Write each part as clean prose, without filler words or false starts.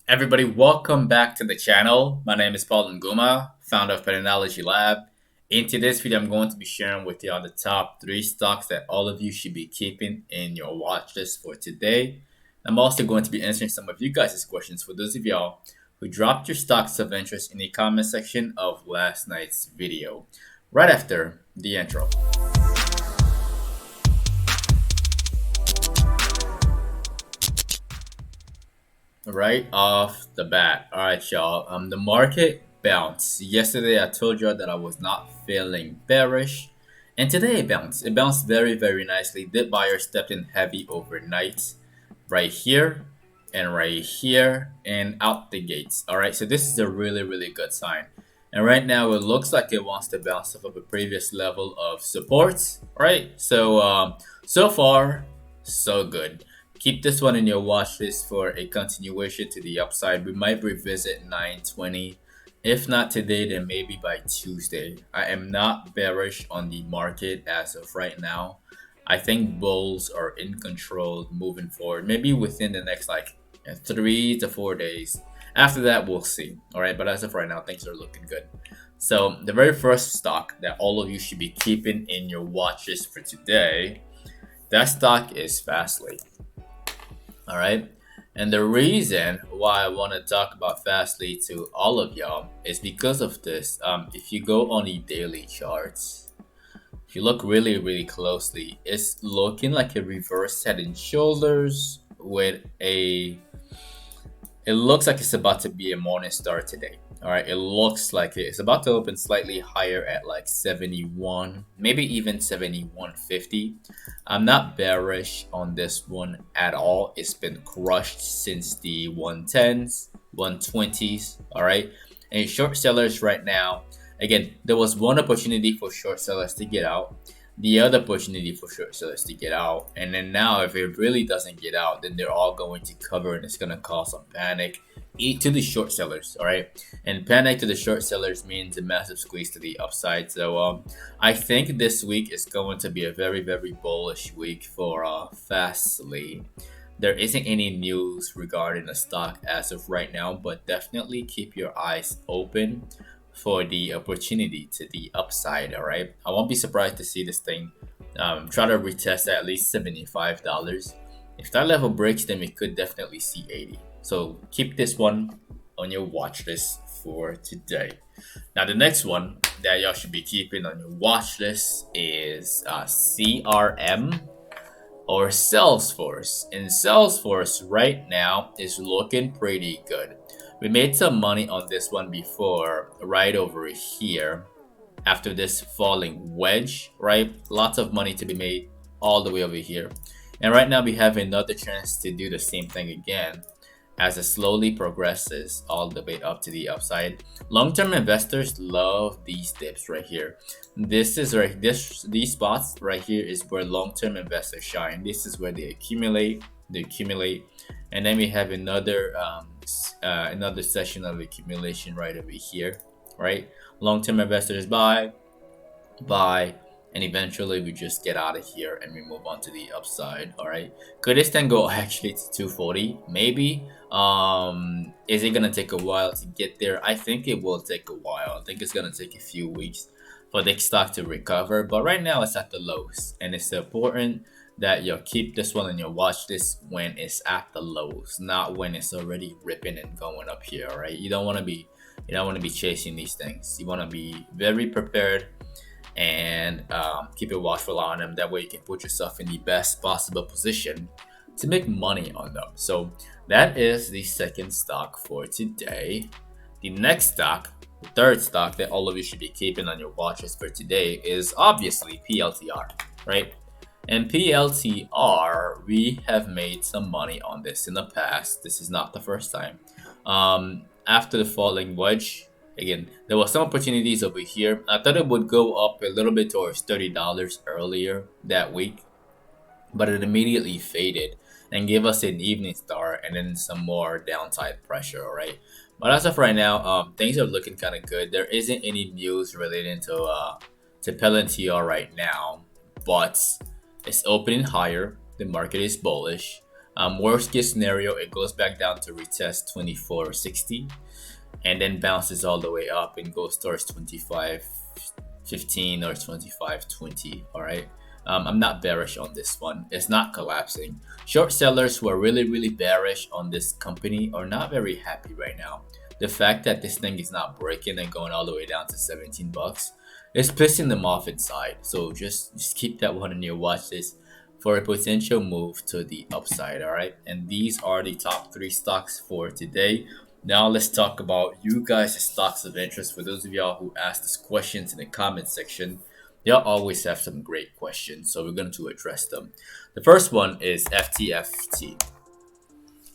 Everybody, welcome back to the channel. My name is Paul Nguma, founder of PATTERNOLOGY LAB. In today's video, I'm going to be sharing with you on the top 3 stocks that all of you should be keeping in your watch list for today. I'm also going to be answering some of you guys' questions for those of y'all who dropped your stocks of interest in the comment section of last night's video, right after the intro. Right off the bat. All right, y'all. The market bounced. Yesterday, I told y'all that I was not feeling bearish, and today it bounced. It bounced very, very nicely. Dip buyer stepped in heavy overnight, right here, and out the gates. All right, so this is a really, really good sign. And right now, it looks like it wants to bounce off of a previous level of support. Right. So far, so good. Keep this one in your watch list for a continuation to the upside. We might revisit 920. If not today, then maybe by Tuesday. I am not bearish on the market as of right now. I think bulls are in control moving forward. Maybe within the next 3 to 4 days. After that, we'll see. All right, but as of right now, things are looking good. So the very first stock that all of you should be keeping in your watch list for today, that stock is FSLY. All right, and the reason why I want to talk about FSLY to all of y'all is because of this. If you go on the daily charts, if you look really closely, it's looking like a reverse head and shoulders with a, it looks like it's about to be a morning star today. All right, it looks like it's about to open slightly higher at like 71, maybe even 71.50. I'm not bearish on this one at all. It's been crushed since the 110s, 120s. All right, and short sellers right now, again, there was one opportunity for short sellers to get out, the other opportunity for short sellers to get out, and then now if it really doesn't get out, then they're all going to cover, and it's going to cause some panic to the short sellers. All right, and panic to the short sellers means a massive squeeze to the upside. So I think this week is going to be a very bullish week for FSLY. There isn't any news regarding the stock as of right now, but definitely keep your eyes open for the opportunity to the upside. All right, I won't be surprised to see this thing try to retest at least $75. If that level breaks, then we could definitely see 80. So keep this one on your watch list for today. Now the next one that y'all should be keeping on your watch list is CRM or Salesforce. And Salesforce right now is looking pretty good. We made some money on this one before, right over here, after this falling wedge, right? Lots of money to be made all the way over here. And right now we have another chance to do the same thing again as it slowly progresses all the way up to the upside. Long-term investors love these dips right here. These spots right here is where long-term investors shine. This is where they accumulate, and then we have another session of accumulation right over here, right? Long-term investors buy, and eventually we just get out of here and we move on to the upside. All right, could this then go actually to 240? Maybe. Is it gonna take a while to get there? I think it will take a while. I think it's gonna take a few weeks for the stock to recover, but right now it's at the lows, and it's important that you keep this one in your watch list when it's at the lows, not when it's already ripping and going up here. All right, you don't want to be chasing these things. You want to be very prepared and keep a watchful eye on them. That way you can put yourself in the best possible position to make money on them. So that is the second stock for today. The next stock, the third stock that all of you should be keeping on your watch list for today is obviously PLTR, right? And PLTR, we have made some money on this in the past. This is not the first time. After the falling wedge, again, there were some opportunities over here. I thought it would go up a little bit towards $30 earlier that week, but it immediately faded and gave us an evening star and then some more downside pressure. All right, but as of right now, things are looking kind of good. There isn't any news relating to PLTR right now, but it's opening higher. The market is bullish. Worst case scenario, it goes back down to retest 24.60 and then bounces all the way up and goes towards 25.15 or 25.20. All right. I'm not bearish on this one. It's not collapsing. Short sellers who are really bearish on this company are not very happy right now. The fact that this thing is not breaking and going all the way down to 17 bucks is pissing them off inside. So just keep that one in your watch list for a potential move to the upside. All right. And these are the top 3 stocks for today. Now let's talk about you guys' stocks of interest. For those of y'all who asked us questions in the comment section, y'all always have some great questions, so we're going to address them. The first one is FTFT.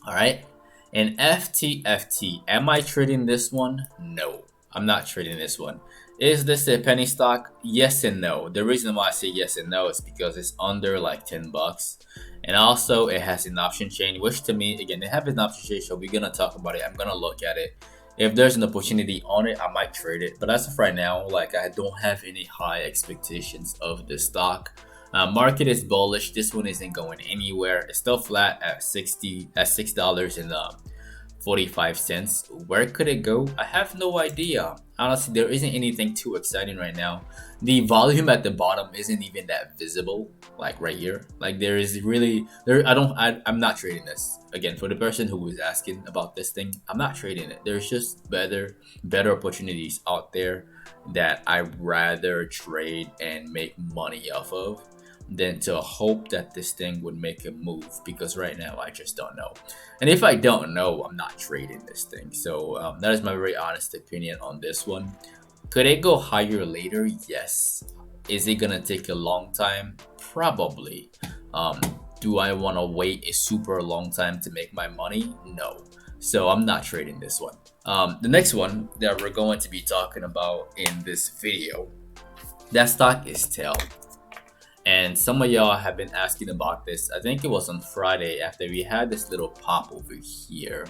All right. And FTFT, am I trading this one? No, I'm not trading this one. Is this a penny stock? Yes and no. The reason why I say yes and no is because it's under like 10 bucks. And also it has an option chain, which to me, again, they have an option chain, so we're going to talk about it. I'm going to look at it. If there's an opportunity on it, I might trade it. But as of right now, like, I don't have any high expectations of this stock. Market is bullish. This one isn't going anywhere. It's still flat at $6.45. Where could it go? I have no idea. Honestly, there isn't anything too exciting right now. The volume at the bottom isn't even that visible, like right here. Like there is really I'm not trading this. Again, for the person who was asking about this thing, I'm not trading it. There's just better opportunities out there that I'd rather trade and make money off of than to hope that this thing would make a move, because right now I just don't know. And if I don't know, I'm not trading this thing. So that is my very honest opinion on this one. Could it go higher later? Yes. Is it gonna take a long time? Probably. Do I want to wait a super long time to make my money? No. So I'm not trading this one. The next one that we're going to be talking about in this video, that stock is TEL. And some of y'all have been asking about this. I think it was on Friday after we had this little pop over here.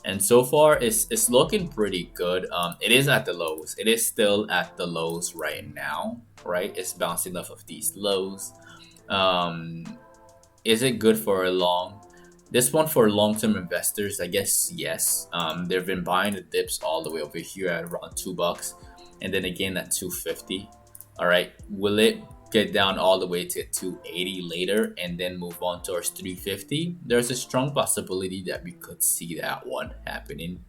And so far, it's looking pretty good. It is at the lows. It is still at the lows right now, right? It's bouncing off of these lows. Is it good for a this one for long-term investors? I guess yes. They've been buying the dips all the way over here at around $2, and then again at 250. All right, will it get down all the way to 280 later and then move on towards 350? There's a strong possibility that we could see that one happening,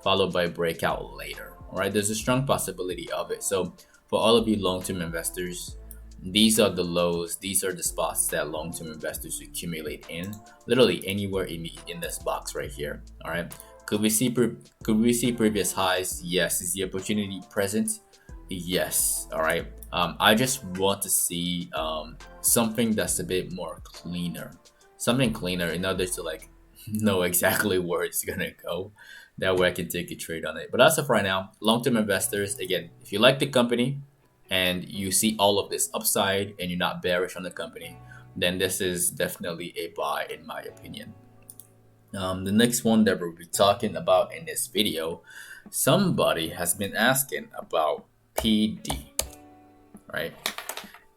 followed by breakout later. All right, there's a strong possibility of it. So for all of you long-term investors, these are the lows. These are the spots that long-term investors accumulate in, literally anywhere in this box right here. All right, could we see previous highs? Yes. Is the opportunity present? Yes. All right. I just want to see something that's a bit more cleaner, something cleaner in order to like know exactly where it's gonna go. That way I can take a trade on it. But as of right now, long-term investors, again, if you like the company and you see all of this upside and you're not bearish on the company, then this is definitely a buy in my opinion. The next one that we'll be talking about in this video, somebody has been asking about PD, right?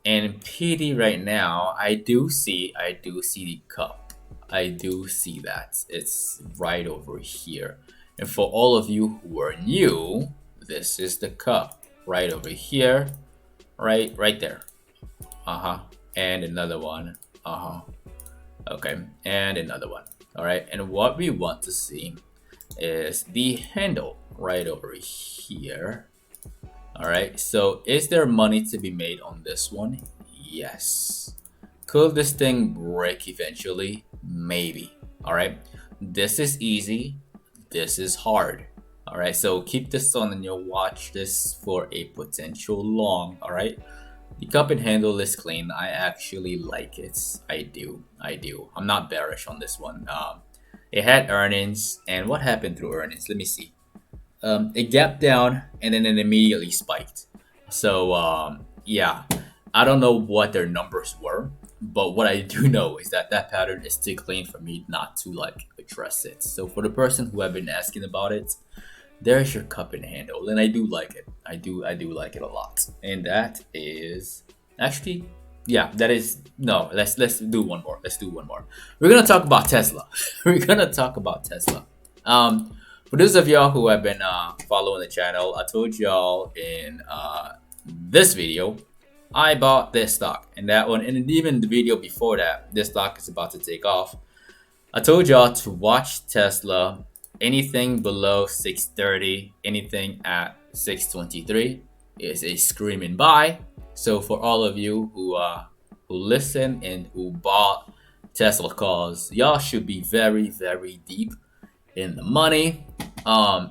And PD right now, I do see the cup. I do see that it's right over here. And for all of you who are new, this is the cup right over here, right there. And another one. Okay, and another one. All right, and what we want to see is the handle right over here. All right, so is there money to be made on this one? Yes. Could this thing break eventually? Maybe. All right, this is easy. This is hard. All right, so keep this on your watch list for a potential long. All right, the cup and handle is clean. I actually like it. I do. I'm not bearish on this one. It had earnings, and what happened through earnings? Let me see. It gapped down and then it immediately spiked. So yeah, I don't know what their numbers were, but what I do know is that pattern is too clean for me not to like address it. So for the person who have been asking about it, there's your cup and handle, and I do like it. I do like it a lot. And that is actually Yeah, that is no. Let's do one more. Let's do one more. We're gonna talk about Tesla. We're gonna talk about Tesla. For those of y'all who have been following the channel, I told y'all in this video, I bought this stock and that one, and even the video before that, this stock is about to take off. I told y'all to watch Tesla. Anything below 630, anything at 623 is a screaming buy. So for all of you who listen and who bought Tesla calls, y'all should be very very deep in the money.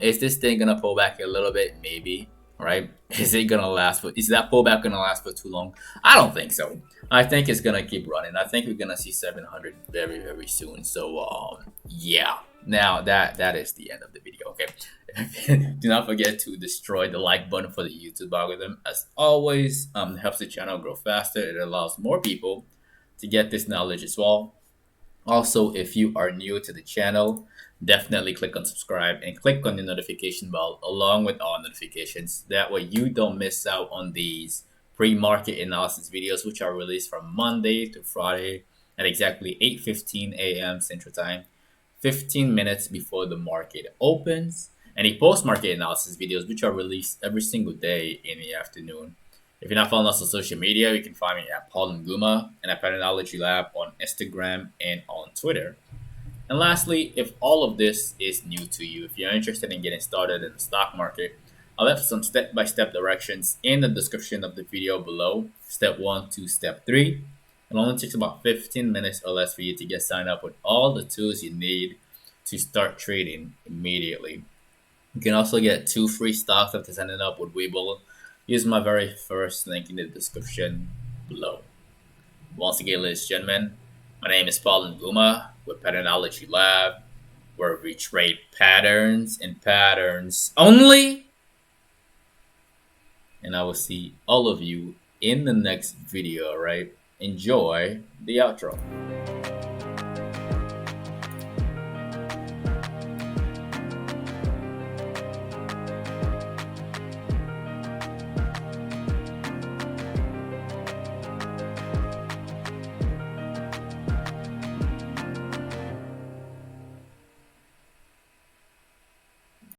Is this thing gonna pull back a little bit? Maybe, right? Is it gonna last for? Is that pullback gonna last for too long? I don't think so. I think it's gonna keep running. I think we're gonna see 700 very very soon. So yeah. Now that is the end of the video. Okay. Do not forget to destroy the like button for the YouTube algorithm. As always, it helps the channel grow faster. It allows more people to get this knowledge as well. Also, if you are new to the channel, definitely click on subscribe and click on the notification bell along with all notifications. That way you don't miss out on these pre-market analysis videos, which are released from Monday to Friday at exactly 8:15 a.m. Central Time, 15 minutes before the market opens, and the post-market analysis videos, which are released every single day in the afternoon. If you're not following us on social media, you can find me at Paul Nguma and at PATTERNOLOGY LAB on Instagram and on Twitter. And lastly, if all of this is new to you, if you're interested in getting started in the stock market, I'll have some step-by-step directions in the description of the video below. Step 1 to step 3. It only takes about 15 minutes or less for you to get signed up with all the tools you need to start trading immediately. You can also get 2 free stocks after signing up with Webull. Use my very first link in the description below. Once again, ladies and gentlemen, my name is Paul Nguma with Patternology Lab, where we trade patterns and patterns only. And I will see all of you in the next video, right? Enjoy the outro.